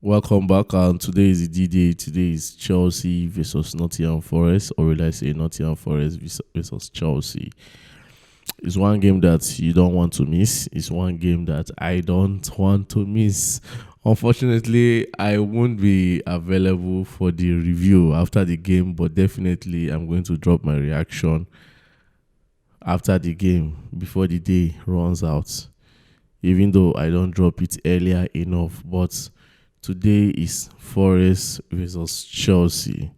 Welcome back. And today is the D-Day. Today is Chelsea versus Nottingham Forest, or will I say Nottingham Forest versus Chelsea. It's one game that you don't want to miss. It's one game that I don't want to miss. Unfortunately, I won't be available for the review after the game, but definitely I'm going to drop my reaction after the game before the day runs out. Even though I don't drop it earlier enough, but today is Forest versus Chelsea,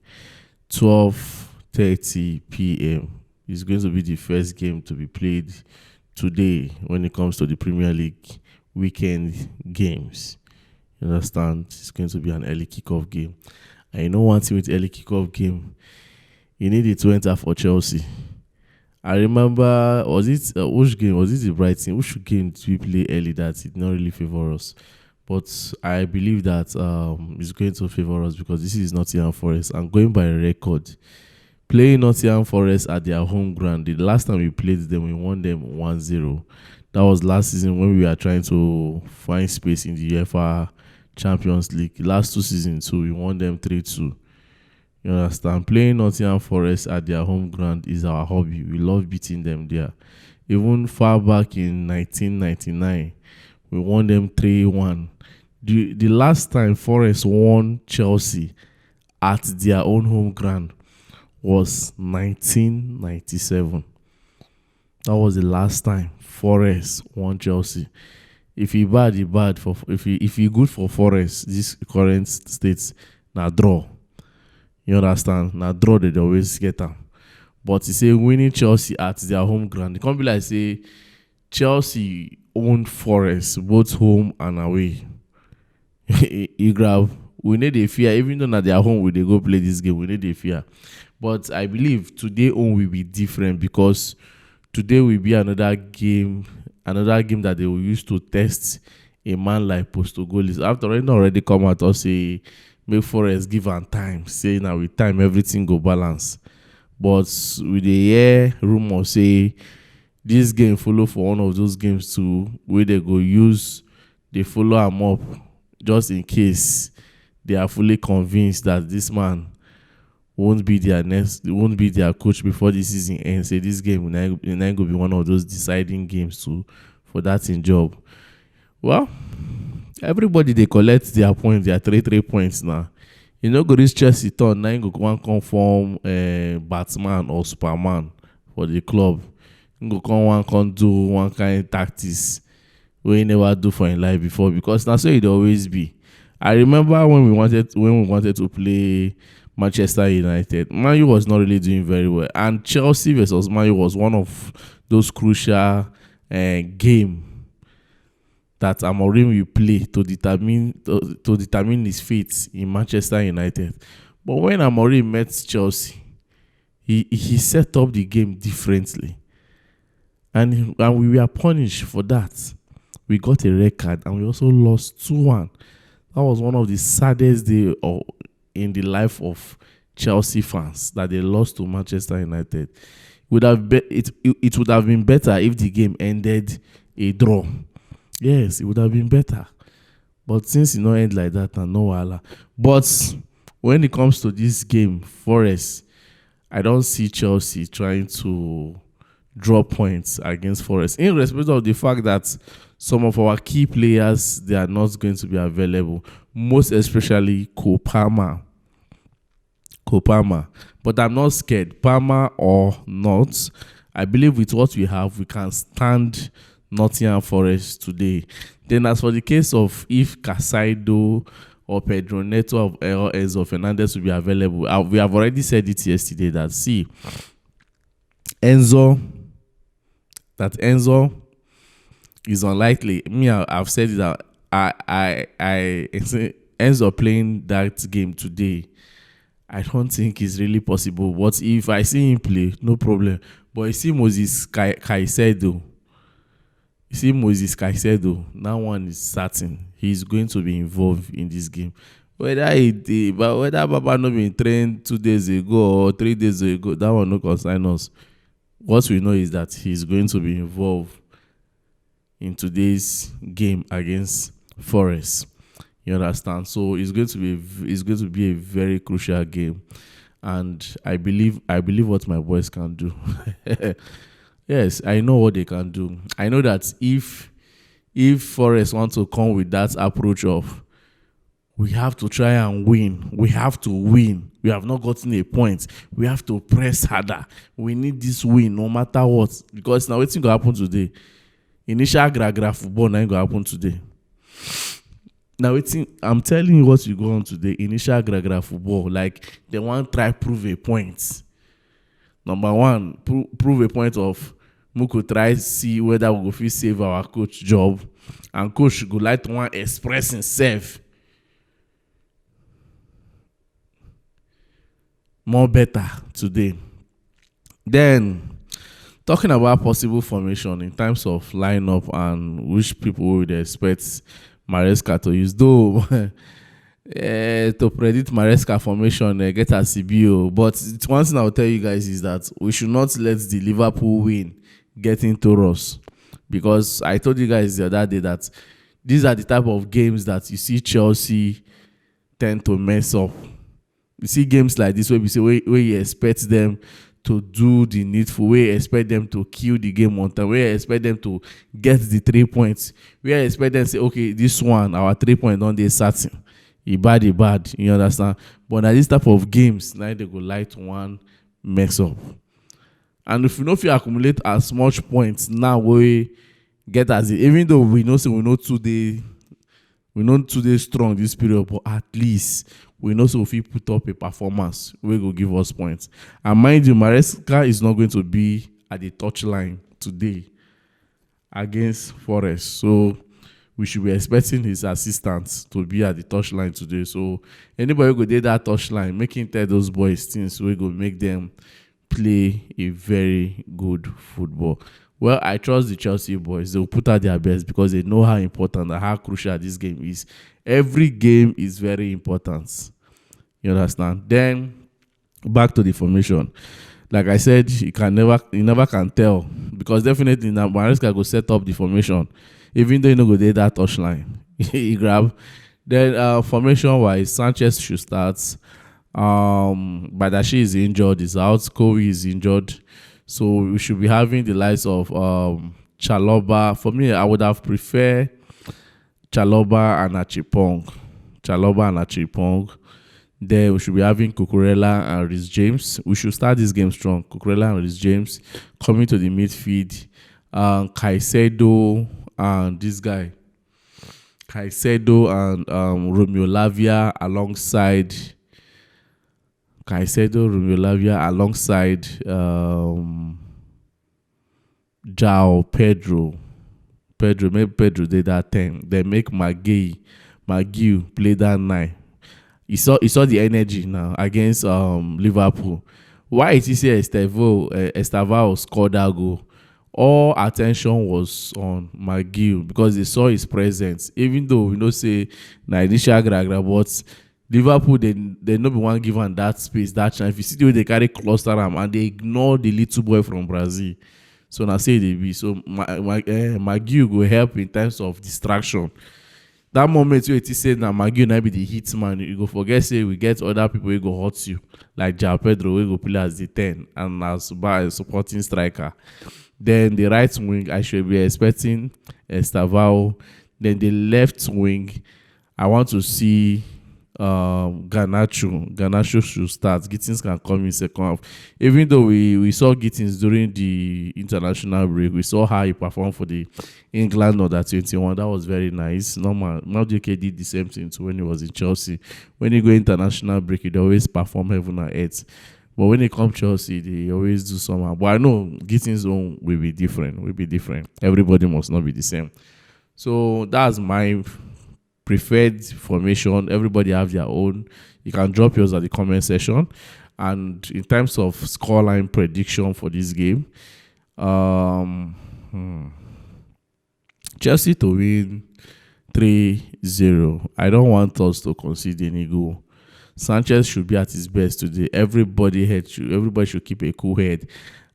12:30 p.m. It's going to be the first game to be played today when it comes to the Premier League weekend games. You understand? It's going to be an early kickoff game. And you know one thing with early kickoff game, you need it to enter for Chelsea. I remember, was it which game? Was it the Brighton? Which game did we play early that did not really favor us? But I believe that it's going to favor us because this is Nottingham Forest. And going by record, playing Nottingham Forest at their home ground, the last time we played them, we won them 1-0. That was last season when we were trying to find space in the UEFA Champions League. Last 2 seasons, too, we won them 3-2. You understand? Playing Nottingham Forest at their home ground is our hobby. We love beating them there. Even far back in 1999, we won them 3-1. The last time Forest won Chelsea at their own home ground was 1997. That was the last time Forest won Chelsea. If he bad, he bad. If he good for Forest, this current state, now draw. You understand? Now draw they always get them. But he say winning Chelsea at their home ground. It can't be like say Chelsea own Forest both home and away. You grab. We need a fear. Even though at their home we they go play this game, we need a fear. But I believe today own will be different because today will be another game that they will use to test a man like Postecoglou. After already come out or say make Forest give am time. Say now with time everything go balance. But with the hear rumor say this game follow for one of those games too, where they go use, they follow am up just in case they are fully convinced that this man won't be their coach before the season ends. Say this game will not go be one of those deciding games too for that in job. Well, everybody they collect their points, their 3 points now. You know, go this Chelsea turn, now go one come from Batman or Superman for the club. You go come one come do one kind of tactics we never do for in life before because that's where it always be. I remember when we wanted to play Manchester United, Man U was not really doing very well, and Chelsea versus Man U was one of those crucial game that Amorim will play to determine his fate in Manchester United. But when Amorim met Chelsea, he set up the game differently, and we were punished for that. We got a red card and we also lost 2-1. That was one of the saddest days in the life of Chelsea fans, that they lost to Manchester United. It would have been better if the game ended a draw. Yes, it would have been better. But since it not end like that, and no wahala. But when it comes to this game, Forest, I don't see Chelsea trying to draw points against Forest, in respect of the fact that some of our key players, they are not going to be available, most especially Kopama. But I'm not scared. Palmer or not, I believe with what we have, we can stand Nottingham Forest today. Then as for the case of if Casado or Pedro Neto or Enzo Fernandez will be available, we have already said it yesterday that Enzo is unlikely. Me, I've said that Enzo playing that game today, I don't think it's really possible. But if I see him play, no problem. But you see Moses Caicedo, that one is certain. He's going to be involved in this game. Whether Baba not been trained 2 days ago or 3 days ago, that one no concern us. What we know is that he's going to be involved in today's game against Forest. You understand? So it's going to be a very crucial game, and I believe what my boys can do. Yes, I know what they can do. I know that if Forest want to come with that approach of we have to try and win, we have to win. We have not gotten a point. We have to press harder. We need this win no matter what. Because now what's going to happen today? Initial gra football now going to happen today. Now I'm telling you what you go on today. Initial gra football, like they want to try prove a point. Number one, prove a point of we could try see whether we go fit save our coach job, and coach go like to want express himself more better today. Then talking about possible formation in terms of lineup and which people would expect Maresca to use, though to predict Maresca formation get a CBO. But one thing I'll tell you guys is that we should not let the Liverpool win get into us, because I told you guys the other day that these are the type of games that you see Chelsea tend to mess up. You see games like this where you expect them to do the needful, where you expect them to kill the game on time, where you expect them to get the 3 points, where you expect them to say, okay, this one, our 3 points on the certain. He bad, you understand? But now this type of games, now they go light one mess up. And if you accumulate as much points now, we get as it, even though we know today strong this period, but at least we know if we put up a performance, we go give us points. And mind you, Maresca is not going to be at the touchline today against Forest. So we should be expecting his assistants to be at the touchline today. So anybody who go do that touchline, making tell those boys things, we go make them play a very good football. Well, I trust the Chelsea boys. They will put out their best because they know how important and how crucial this game is. Every game is very important. You understand? Then, back to the formation. Like I said, you never can tell, because definitely now Maresca go set up the formation, even though you know go there that touchline. He grab. Then formation-wise, Sanchez should start. Badashi is injured, is out. Kowi is injured. So we should be having the likes of Chaloba. For me, I would have preferred Chaloba and Achipong. Then we should be having Cucurella and Reece James. We should start this game strong. Cucurella and Reece James coming to the midfield. Caicedo and this guy. Caicedo and Romeo Lavia alongside Jao Pedro. Maybe Pedro did that 10. They make Maguire play that 9. He saw the energy now against Liverpool. Why is he say Estevao scored that goal? All attention was on Maguire because they saw his presence. Even though we know say na initial gragra, but Liverpool they no be one given that space, that chance. If you see the way they carry cluster am and they ignore the little boy from Brazil. So now say they be. So Maguire will help in terms of distraction. That moment where it said that Maguire now be the hit man, you go forget say we get other people who go hurt you, like Jao Pedro who go play as the 10 and as a supporting striker. Then the right wing, I should be expecting Estevao. Then the left wing, I want to see Garnacho. Garnacho should start. Gittins can come in second half. Even though we saw Gittins during the international break, we saw how he performed for the England under 21. That was very nice. Normal. Madueke did the same thing too when he was in Chelsea. When he go international break, he always perform heaven and earth. But when it comes to Chelsea, they always do somehow. But I know Gittins' own will be different. Everybody must not be the same. So that's my preferred formation. Everybody have their own. You can drop yours at the comment section. And in terms of scoreline prediction for this game, Chelsea to win 3-0. I don't want us to concede any goal. Sanchez should be at his best today. Everybody should keep a cool head.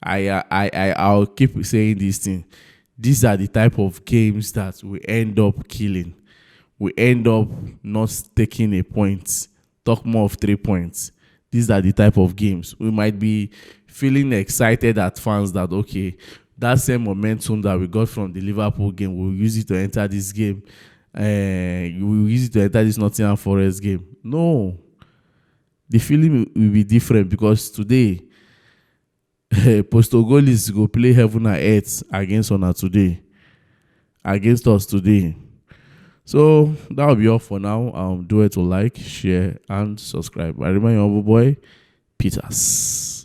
I'll keep saying this thing. These are the type of games that we end up killing. we end up not taking a point, talk more of 3 points. These are the type of games. We might be feeling excited at fans that, okay, that same momentum that we got from the Liverpool game, we'll use it to enter this game. We'll use it to enter this Nottingham Forest game. No. The feeling will be different because today, Postogolis go play heaven and earth against us today. So that will be all for now. Do it to like, share, and subscribe. I remind you, boy, Peters.